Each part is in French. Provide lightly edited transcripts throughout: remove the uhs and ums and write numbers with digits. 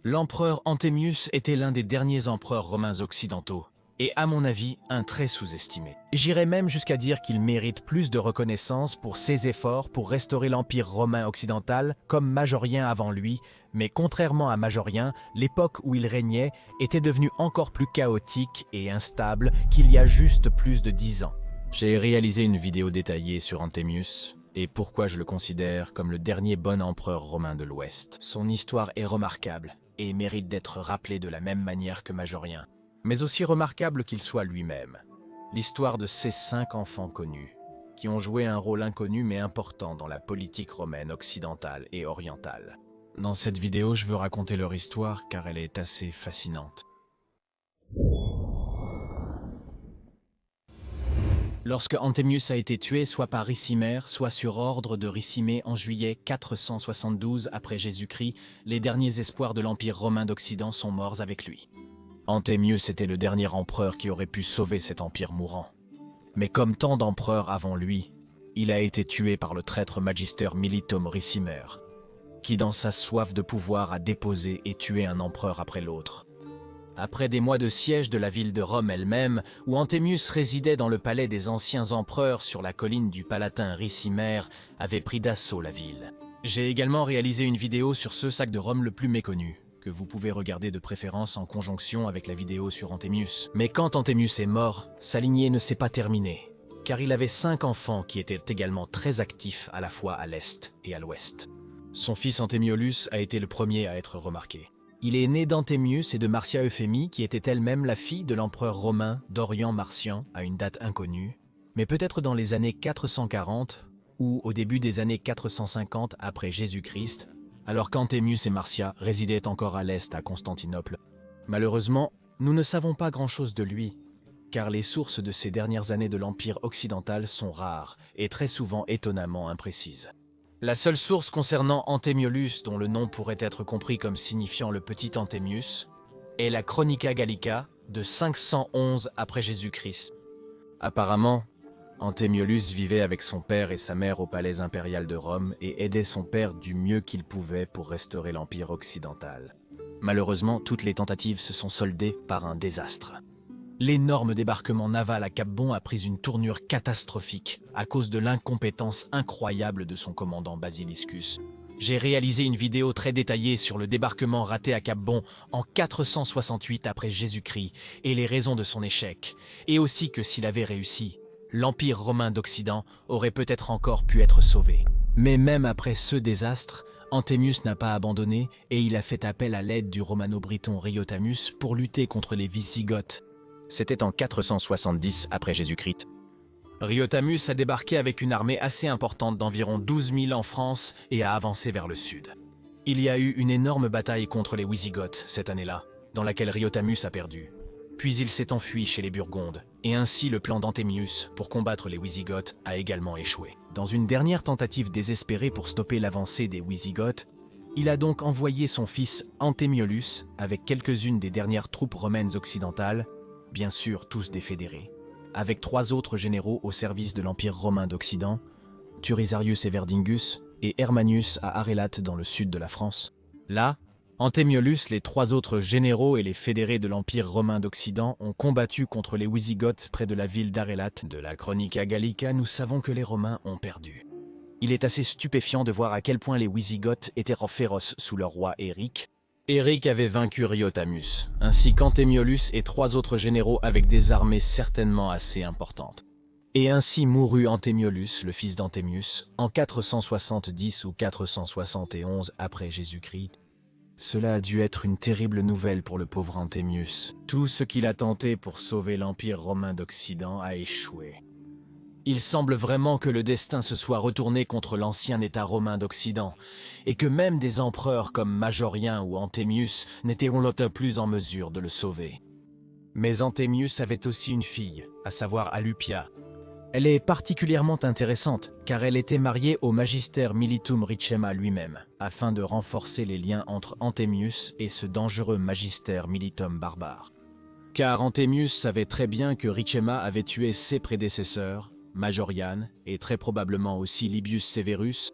L'empereur Anthemius était l'un des derniers empereurs romains occidentaux, et à mon avis, un très sous-estimé. J'irais même jusqu'à dire qu'il mérite plus de reconnaissance pour ses efforts pour restaurer l'Empire romain occidental comme Majorien avant lui, mais contrairement à Majorien, l'époque où il régnait était devenue encore plus chaotique et instable qu'il y a juste plus de 10 ans. J'ai réalisé une vidéo détaillée sur Anthemius, et pourquoi je le considère comme le dernier bon empereur romain de l'Ouest. Son histoire est remarquable, et mérite d'être rappelée de la même manière que Majorien, mais aussi remarquable qu'il soit lui-même. L'histoire de ces 5 enfants connus, qui ont joué un rôle inconnu mais important dans la politique romaine occidentale et orientale. Dans cette vidéo, je veux raconter leur histoire car elle est assez fascinante. Lorsque Anthemius a été tué soit par Ricimère, soit sur ordre de Ricimée en juillet 472 après Jésus-Christ, les derniers espoirs de l'Empire romain d'Occident sont morts avec lui. Anthemius était le dernier empereur qui aurait pu sauver cet empire mourant. Mais comme tant d'empereurs avant lui, il a été tué par le traître magister Militum Ricimère, qui dans sa soif de pouvoir a déposé et tué un empereur après l'autre. Après des mois de siège de la ville de Rome elle-même, où Anthemius résidait dans le palais des anciens empereurs sur la colline du Palatin Ricimère, avait pris d'assaut la ville. J'ai également réalisé une vidéo sur ce sac de Rome le plus méconnu, que vous pouvez regarder de préférence en conjonction avec la vidéo sur Anthemius. Mais quand Anthemius est mort, sa lignée ne s'est pas terminée, car il avait 5 enfants qui étaient également très actifs à la fois à l'est et à l'ouest. Son fils Anthemiolus a été le premier à être remarqué. Il est né d'Anthemius et de Marcia Euphémie, qui était elle-même la fille de l'empereur romain Dorian Marcian à une date inconnue, mais peut-être dans les années 440 ou au début des années 450 après Jésus-Christ, alors qu'Anthemius et Marcia résidaient encore à l'est à Constantinople. Malheureusement, nous ne savons pas grand-chose de lui, car les sources de ces dernières années de l'Empire occidental sont rares et très souvent étonnamment imprécises. La seule source concernant Anthemiolus, dont le nom pourrait être compris comme signifiant le petit Anthemius, est la Chronica Gallica de 511 après Jésus-Christ. Apparemment, Anthemiolus vivait avec son père et sa mère au palais impérial de Rome et aidait son père du mieux qu'il pouvait pour restaurer l'Empire occidental. Malheureusement, toutes les tentatives se sont soldées par un désastre. L'énorme débarquement naval à Cap-Bon a pris une tournure catastrophique à cause de l'incompétence incroyable de son commandant Basiliscus. J'ai réalisé une vidéo très détaillée sur le débarquement raté à Cap-Bon en 468 après Jésus-Christ et les raisons de son échec, et aussi que s'il avait réussi, l'Empire romain d'Occident aurait peut-être encore pu être sauvé. Mais même après ce désastre, Anthemius n'a pas abandonné et il a fait appel à l'aide du romano-briton Riotamus pour lutter contre les Wisigoths. C'était en 470 après Jésus-Christ. Riotamus a débarqué avec une armée assez importante d'environ 12 000 en France et a avancé vers le sud. Il y a eu une énorme bataille contre les Wisigoths cette année-là, dans laquelle Riotamus a perdu. Puis il s'est enfui chez les Burgondes, et ainsi le plan d'Anthemius pour combattre les Wisigoths a également échoué. Dans une dernière tentative désespérée pour stopper l'avancée des Wisigoths, il a donc envoyé son fils Anthemiolus avec quelques-unes des dernières troupes romaines occidentales, bien sûr tous des fédérés, avec 3 autres généraux au service de l'Empire romain d'Occident, Turisarius et Verdingus, et Hermanius à Arelat dans le sud de la France. Là, Anthemiolus, les 3 autres généraux et les fédérés de l'Empire romain d'Occident ont combattu contre les Wisigoths près de la ville d'Arelat. De la Chronica Gallica, nous savons que les Romains ont perdu. Il est assez stupéfiant de voir à quel point les Wisigoths étaient féroces sous leur roi Éric. Éric avait vaincu Riotamus, ainsi qu'Anthemiolus et 3 autres généraux avec des armées certainement assez importantes. Et ainsi mourut Anthemiolus, le fils d'Anthemius, en 470 ou 471 après Jésus-Christ. Cela a dû être une terrible nouvelle pour le pauvre Anthemius. Tout ce qu'il a tenté pour sauver l'Empire romain d'Occident a échoué. Il semble vraiment que le destin se soit retourné contre l'ancien État romain d'Occident, et que même des empereurs comme Majorien ou Anthemius n'étaient plus en mesure de le sauver. Mais Anthemius avait aussi une fille, à savoir Alupia. Elle est particulièrement intéressante, car elle était mariée au magister Militum Ricema lui-même, afin de renforcer les liens entre Anthemius et ce dangereux magister Militum barbare. Car Anthemius savait très bien que Ricema avait tué ses prédécesseurs, Majorian et très probablement aussi Libius Severus.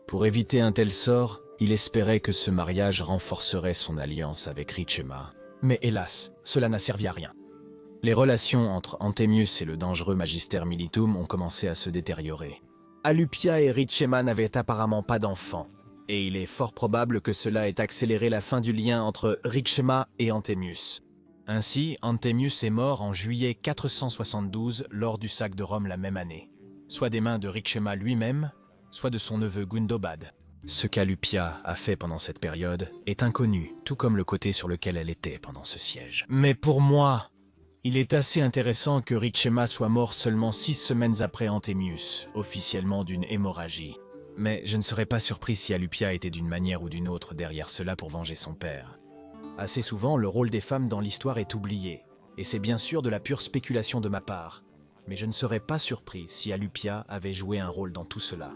Pour éviter un tel sort, Il espérait que ce mariage renforcerait son alliance avec Richema. Mais hélas, cela n'a servi à rien. Les relations entre Anthemius et le dangereux Magister Militum ont commencé à se détériorer. Alupia et Richema n'avaient apparemment pas d'enfants, et il est fort probable que cela ait accéléré la fin du lien entre Richema et Anthemius. Ainsi, Anthemius est mort en juillet 472 lors du sac de Rome la même année, soit des mains de Richema lui-même, soit de son neveu Gundobad. Ce qu'Alupia a fait pendant cette période est inconnu, tout comme le côté sur lequel elle était pendant ce siège. Mais pour moi, il est assez intéressant que Richema soit mort seulement 6 semaines après Anthemius, officiellement d'une hémorragie. Mais je ne serais pas surpris si Alupia était d'une manière ou d'une autre derrière cela pour venger son père. Assez souvent, le rôle des femmes dans l'histoire est oublié, et c'est bien sûr de la pure spéculation de ma part. Mais je ne serais pas surpris si Alupia avait joué un rôle dans tout cela.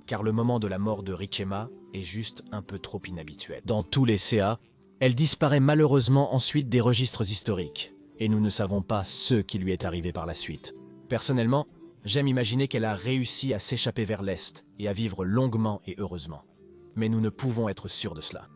Car le moment de la mort de Richema est juste un peu trop inhabituel. Dans tous les CA, elle disparaît malheureusement ensuite des registres historiques, et nous ne savons pas ce qui lui est arrivé par la suite. Personnellement, j'aime imaginer qu'elle a réussi à s'échapper vers l'Est et à vivre longuement et heureusement. Mais nous ne pouvons être sûrs de cela.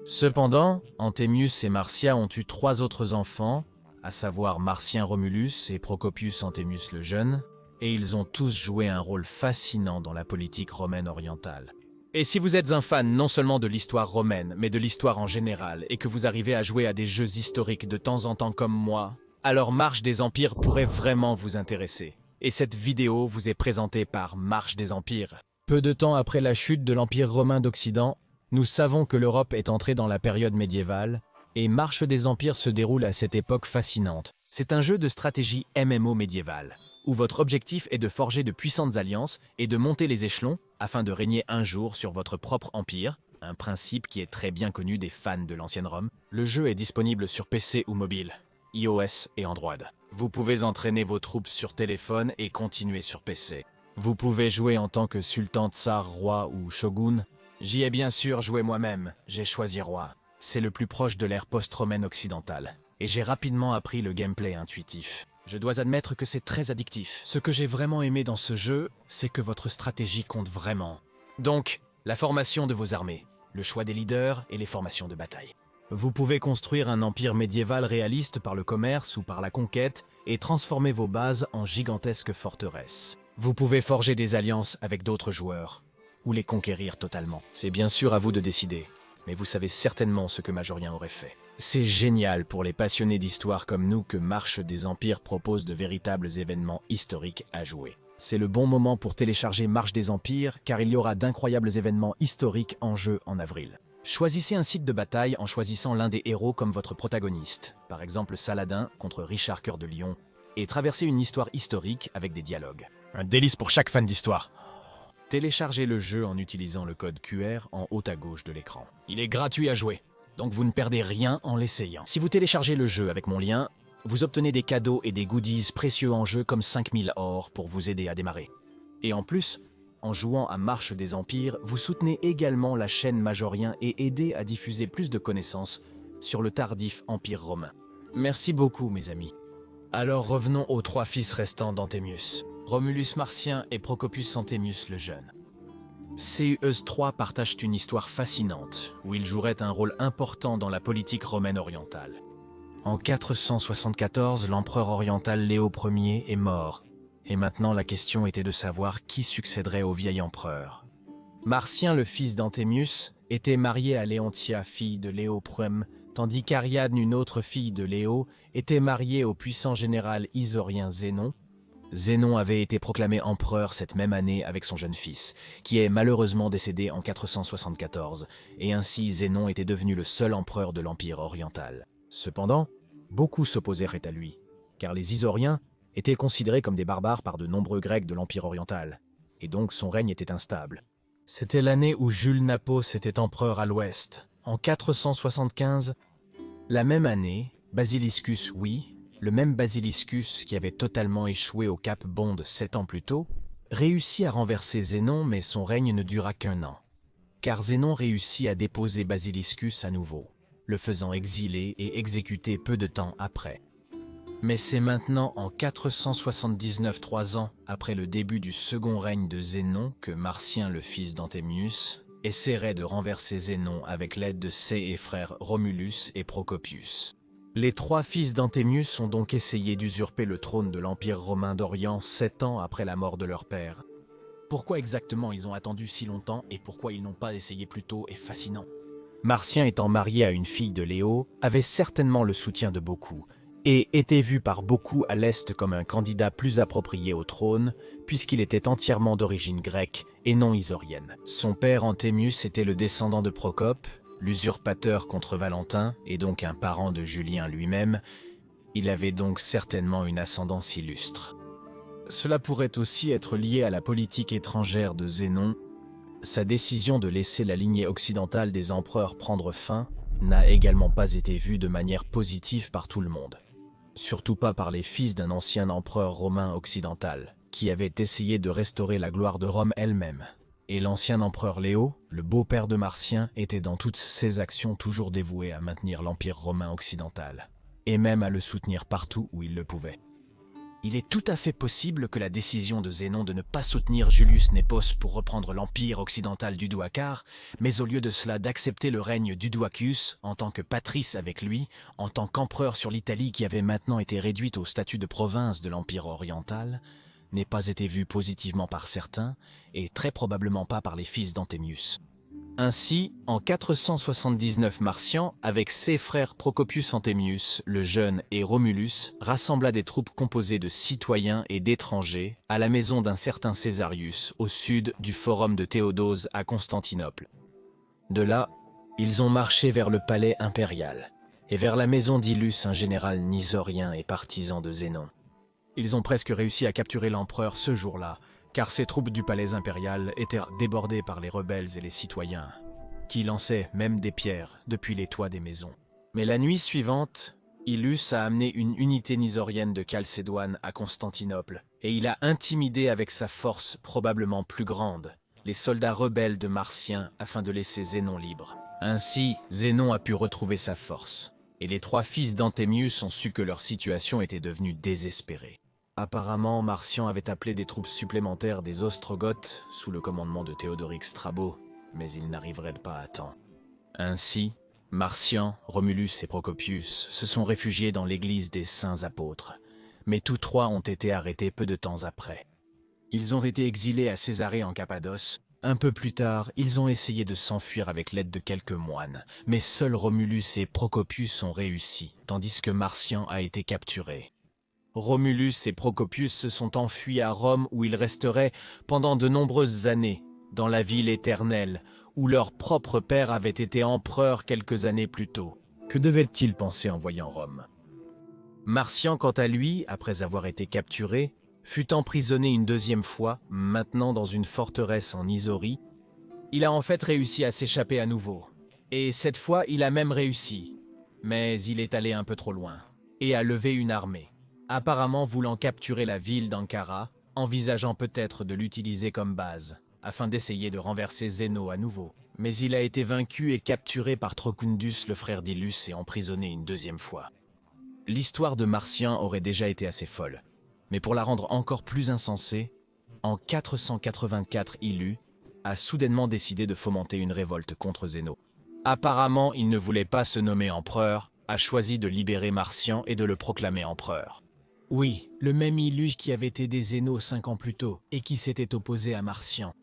Cependant, Anthemius et Marcia ont eu 3 autres enfants, à savoir Marcien Romulus et Procopius Anthemius le Jeune, et ils ont tous joué un rôle fascinant dans la politique romaine orientale. Et si vous êtes un fan non seulement de l'histoire romaine, mais de l'histoire en général, et que vous arrivez à jouer à des jeux historiques de temps en temps comme moi, alors Marche des Empires pourrait vraiment vous intéresser. Et cette vidéo vous est présentée par Marche des Empires. Peu de temps après la chute de l'Empire romain d'Occident, nous savons que l'Europe est entrée dans la période médiévale, et Marche des Empires se déroule à cette époque fascinante. C'est un jeu de stratégie MMO médiévale, où votre objectif est de forger de puissantes alliances et de monter les échelons afin de régner un jour sur votre propre empire, un principe qui est très bien connu des fans de l'ancienne Rome. Le jeu est disponible sur PC ou mobile, iOS et Android. Vous pouvez entraîner vos troupes sur téléphone et continuer sur PC. Vous pouvez jouer en tant que sultan, tsar, roi ou shogun. J'y ai bien sûr joué moi-même, j'ai choisi roi. C'est le plus proche de l'ère post-romaine occidentale. Et j'ai rapidement appris le gameplay intuitif. Je dois admettre que c'est très addictif. Ce que j'ai vraiment aimé dans ce jeu, c'est que votre stratégie compte vraiment. Donc, la formation de vos armées, le choix des leaders et les formations de bataille. Vous pouvez construire un empire médiéval réaliste par le commerce ou par la conquête et transformer vos bases en gigantesques forteresses. Vous pouvez forger des alliances avec d'autres joueurs ou les conquérir totalement. C'est bien sûr à vous de décider, mais vous savez certainement ce que Majorien aurait fait. C'est génial pour les passionnés d'histoire comme nous que Marche des Empires propose de véritables événements historiques à jouer. C'est le bon moment pour télécharger Marche des Empires car il y aura d'incroyables événements historiques en jeu en avril. Choisissez un site de bataille en choisissant l'un des héros comme votre protagoniste, par exemple Saladin contre Richard Cœur de Lion, et traversez une histoire historique avec des dialogues. Un délice pour chaque fan d'histoire. Téléchargez le jeu en utilisant le code QR en haut à gauche de l'écran. Il est gratuit à jouer, donc vous ne perdez rien en l'essayant. Si vous téléchargez le jeu avec mon lien, vous obtenez des cadeaux et des goodies précieux en jeu comme 5000 or pour vous aider à démarrer. Et en plus, en jouant à Marche des Empires, vous soutenez également la chaîne Majorien et aidez à diffuser plus de connaissances sur le tardif Empire romain. Merci beaucoup mes amis. Alors revenons aux 3 fils restants d'Anthemius, Romulus Marcien et Procopius Anthemius le Jeune. Ces 3 partagent une histoire fascinante, où ils joueraient un rôle important dans la politique romaine orientale. En 474, l'empereur oriental Léo Ier est mort, et maintenant la question était de savoir qui succéderait au vieil empereur. Marcien, le fils d'Anthemius, était marié à Léontia, fille de Léo Ier, tandis qu'Ariadne, une autre fille de Léo, était mariée au puissant général isorien Zénon. Zénon avait été proclamé empereur cette même année avec son jeune fils, qui est malheureusement décédé en 474, et ainsi Zénon était devenu le seul empereur de l'Empire oriental. Cependant, beaucoup s'opposèrent à lui, car les Isoriens étaient considérés comme des barbares par de nombreux Grecs de l'Empire oriental, et donc son règne était instable. C'était l'année où Jules Napos était empereur à l'ouest, en 475. La même année, Basiliscus, le même Basiliscus qui avait totalement échoué au Cap Bond 7 ans plus tôt, réussit à renverser Zénon, mais son règne ne dura qu'1 an. Car Zénon réussit à déposer Basiliscus à nouveau, le faisant exiler et exécuter peu de temps après. Mais c'est maintenant en 479, 3 ans après le début du second règne de Zénon, que Marcien, le fils d'Anthemius, essaierait de renverser Zénon avec l'aide de ses frères Romulus et Procopius. Les 3 fils d'Antémius ont donc essayé d'usurper le trône de l'Empire romain d'Orient 7 ans après la mort de leur père. Pourquoi exactement ils ont attendu si longtemps et pourquoi ils n'ont pas essayé plus tôt est fascinant. Marcien étant marié à une fille de Léo, avait certainement le soutien de beaucoup, et était vu par beaucoup à l'Est comme un candidat plus approprié au trône, puisqu'il était entièrement d'origine grecque et non isorienne. Son père Antémius était le descendant de Procope, l'usurpateur contre Valentin, et donc un parent de Julien lui-même. Il avait donc certainement une ascendance illustre. Cela pourrait aussi être lié à la politique étrangère de Zénon. Sa décision de laisser la lignée occidentale des empereurs prendre fin n'a également pas été vue de manière positive par tout le monde. Surtout pas par les fils d'un ancien empereur romain occidental, qui avait essayé de restaurer la gloire de Rome elle-même. Et l'ancien empereur Léo, le beau-père de Marcien, était dans toutes ses actions toujours dévoué à maintenir l'Empire romain occidental, et même à le soutenir partout où il le pouvait. Il est tout à fait possible que la décision de Zénon de ne pas soutenir Julius Népos pour reprendre l'empire occidental d'Uduacar, mais au lieu de cela d'accepter le règne d'Uduacius en tant que patrice avec lui, en tant qu'empereur sur l'Italie qui avait maintenant été réduite au statut de province de l'empire oriental, n'ait pas été vue positivement par certains, et très probablement pas par les fils d'Antémius. Ainsi, en 479 Marcian, avec ses frères Procopius Antémius, le jeune, et Romulus, rassembla des troupes composées de citoyens et d'étrangers à la maison d'un certain Césarius, au sud du forum de Théodose à Constantinople. De là, ils ont marché vers le palais impérial, et vers la maison d'Illus, un général nisorien et partisan de Zénon. Ils ont presque réussi à capturer l'empereur ce jour-là, car ces troupes du palais impérial étaient débordées par les rebelles et les citoyens, qui lançaient même des pierres depuis les toits des maisons. Mais la nuit suivante, Illus a amené une unité nisorienne de Chalcédoine à Constantinople, et il a intimidé avec sa force probablement plus grande les soldats rebelles de Marcien afin de laisser Zénon libre. Ainsi, Zénon a pu retrouver sa force, et les 3 fils d'Antémius ont su que leur situation était devenue désespérée. Apparemment, Marcian avait appelé des troupes supplémentaires des Ostrogoths sous le commandement de Théodoric Strabo, mais ils n'arriveraient pas à temps. Ainsi, Marcian, Romulus et Procopius se sont réfugiés dans l'église des Saints Apôtres, mais tous 3 ont été arrêtés peu de temps après. Ils ont été exilés à Césarée en Cappadoce. Un peu plus tard, ils ont essayé de s'enfuir avec l'aide de quelques moines, mais seuls Romulus et Procopius ont réussi, tandis que Marcian a été capturé. Romulus et Procopius se sont enfuis à Rome où ils resteraient pendant de nombreuses années, dans la ville éternelle, où leur propre père avait été empereur quelques années plus tôt. Que devaient-ils penser en voyant Rome? Marcian, quant à lui, après avoir été capturé, fut emprisonné une 2e fois, maintenant dans une forteresse en Isorie. Il a en fait réussi à s'échapper à nouveau. Et cette fois, il a même réussi. Mais il est allé un peu trop loin, et a levé une armée, apparemment voulant capturer la ville d'Ankara, envisageant peut-être de l'utiliser comme base, afin d'essayer de renverser Zénon à nouveau. Mais il a été vaincu et capturé par Trocundus, le frère d'Illus, et emprisonné une 2e fois. L'histoire de Marcien aurait déjà été assez folle, mais pour la rendre encore plus insensée, en 484 Illus a soudainement décidé de fomenter une révolte contre Zénon. Apparemment, il ne voulait pas se nommer empereur, a choisi de libérer Marcien et de le proclamer empereur. Oui, le même Illus qui avait aidé Zénon 5 ans plus tôt et qui s'était opposé à Marcien.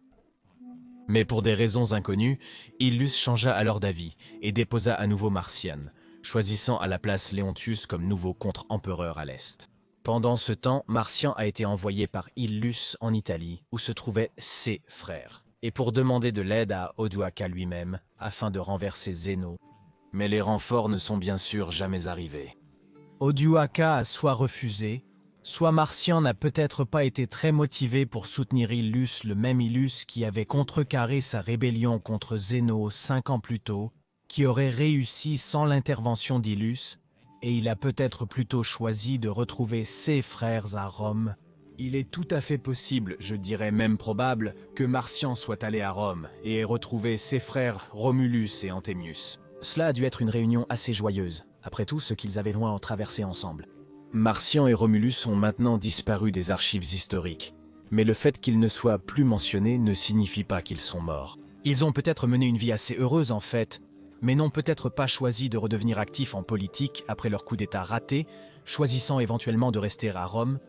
Mais pour des raisons inconnues, Illus changea alors d'avis et déposa à nouveau Marcian, choisissant à la place Léontius comme nouveau contre-empereur à l'Est. Pendant ce temps, Marcian a été envoyé par Illus en Italie, où se trouvaient ses frères, et pour demander de l'aide à Odoaca lui-même, afin de renverser Zénon. Mais les renforts ne sont bien sûr jamais arrivés. Odoaca a soit refusé, soit Marcian n'a peut-être pas été très motivé pour soutenir Illus, le même Illus qui avait contrecarré sa rébellion contre Zénon 5 ans plus tôt, qui aurait réussi sans l'intervention d'Illus, et il a peut-être plutôt choisi de retrouver ses frères à Rome. Il est tout à fait possible, je dirais même probable, que Marcian soit allé à Rome et ait retrouvé ses frères Romulus et Antémius. Cela a dû être une réunion assez joyeuse, après tout ce qu'ils avaient loin traversé ensemble. Marcian et Romulus ont maintenant disparu des archives historiques, mais le fait qu'ils ne soient plus mentionnés ne signifie pas qu'ils sont morts. Ils ont peut-être mené une vie assez heureuse en fait, mais n'ont peut-être pas choisi de redevenir actifs en politique après leur coup d'État raté, choisissant éventuellement de rester à Rome.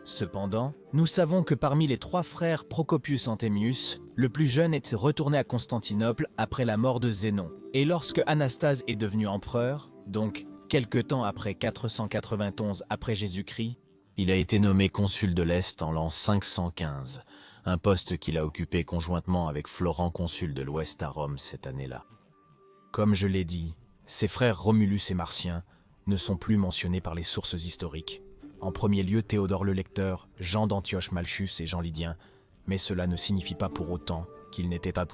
Cependant, nous savons que parmi les 3 frères Procopius Anthemius, le plus jeune est retourné à Constantinople après la mort de Zénon. Et lorsque Anastase est devenu empereur, donc quelque temps après 491 après Jésus-Christ, il a été nommé consul de l'Est en l'an 515, un poste qu'il a occupé conjointement avec Florent, consul de l'Ouest à Rome cette année-là. Comme je l'ai dit, ses frères Romulus et Martien ne sont plus mentionnés par les sources historiques. En premier lieu, Théodore le Lecteur, Jean d'Antioche Malchus et Jean Lydien, mais cela ne signifie pas pour autant qu'ils n'étaient pas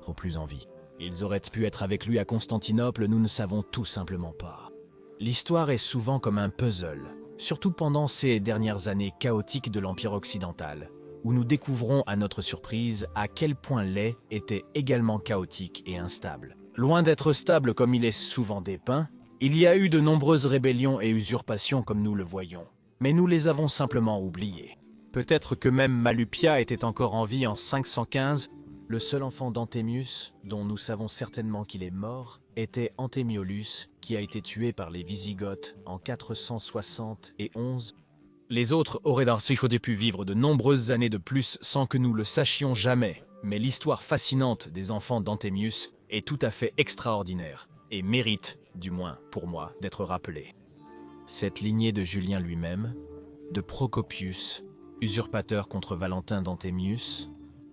au plus en vie. Ils auraient pu être avec lui à Constantinople, nous ne savons tout simplement pas. L'histoire est souvent comme un puzzle, surtout pendant ces dernières années chaotiques de l'Empire occidental, où nous découvrons à notre surprise à quel point l'Est était également chaotique et instable. Loin d'être stable comme il est souvent dépeint, il y a eu de nombreuses rébellions et usurpations comme nous le voyons, mais nous les avons simplement oubliées. Peut-être que même Malupia était encore en vie en 515. Le seul enfant d'Anthemius, dont nous savons certainement qu'il est mort, était Anthemiolus, qui a été tué par les Wisigoths en 471. Les autres auraient ainsi pu vivre de nombreuses années de plus sans que nous le sachions jamais, mais l'histoire fascinante des enfants d'Anthemius est tout à fait extraordinaire, et mérite, du moins pour moi, d'être rappelée. Cette lignée de Julien lui-même, de Procopius, usurpateur contre Valentin d'Anthemius,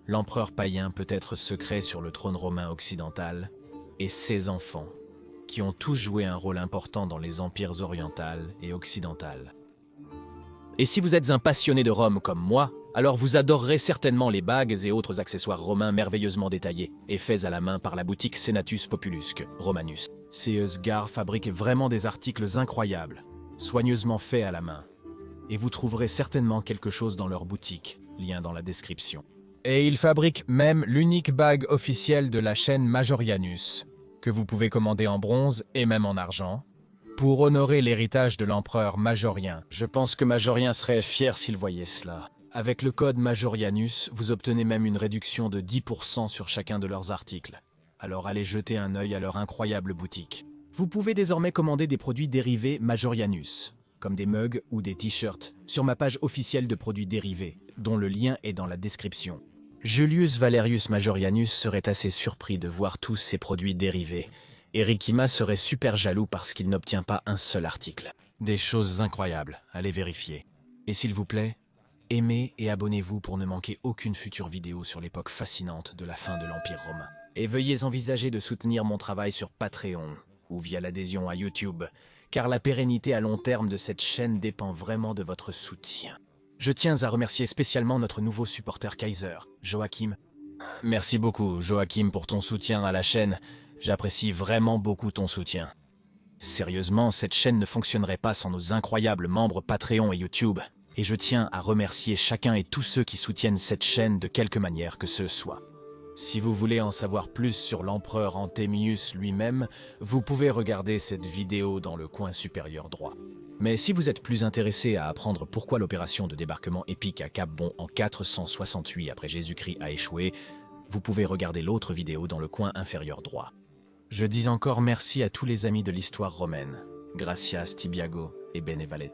l'empereur païen peut-être secret sur le trône romain occidental, et ses enfants, qui ont tous joué un rôle important dans les empires oriental et occidental. Et si vous êtes un passionné de Rome comme moi, alors vous adorerez certainement les bagues et autres accessoires romains merveilleusement détaillés et faits à la main par la boutique Senatus Populusque, Romanus. C.E. Gare fabrique vraiment des articles incroyables, soigneusement faits à la main. Et vous trouverez certainement quelque chose dans leur boutique, lien dans la description. Et il fabrique même l'unique bague officielle de la chaîne Majorianus, que vous pouvez commander en bronze et même en argent, pour honorer l'héritage de l'empereur Majorien. Je pense que Majorien serait fier s'il voyait cela. Avec le code Majorianus, vous obtenez même une réduction de 10% sur chacun de leurs articles. Alors allez jeter un œil à leur incroyable boutique. Vous pouvez désormais commander des produits dérivés Majorianus, comme des mugs ou des t-shirts, sur ma page officielle de produits dérivés, dont le lien est dans la description. Julius Valerius Majorianus serait assez surpris de voir tous ces produits dérivés. Et Rikima serait super jaloux parce qu'il n'obtient pas un seul article. Des choses incroyables, allez vérifier. Et s'il vous plaît, aimez et abonnez-vous pour ne manquer aucune future vidéo sur l'époque fascinante de la fin de l'Empire romain. Et veuillez envisager de soutenir mon travail sur Patreon ou via l'adhésion à YouTube, car la pérennité à long terme de cette chaîne dépend vraiment de votre soutien. Je tiens à remercier spécialement notre nouveau supporter Kaiser, Joachim. Merci beaucoup, Joachim, pour ton soutien à la chaîne. J'apprécie vraiment beaucoup ton soutien. Sérieusement, cette chaîne ne fonctionnerait pas sans nos incroyables membres Patreon et YouTube. Et je tiens à remercier chacun et tous ceux qui soutiennent cette chaîne de quelque manière que ce soit. Si vous voulez en savoir plus sur l'empereur Anthemius lui-même, vous pouvez regarder cette vidéo dans le coin supérieur droit. Mais si vous êtes plus intéressé à apprendre pourquoi l'opération de débarquement épique à Cap Bon en 468 après Jésus-Christ a échoué, vous pouvez regarder l'autre vidéo dans le coin inférieur droit. Je dis encore merci à tous les amis de l'histoire romaine, Gracias Tibiago et Benevalet.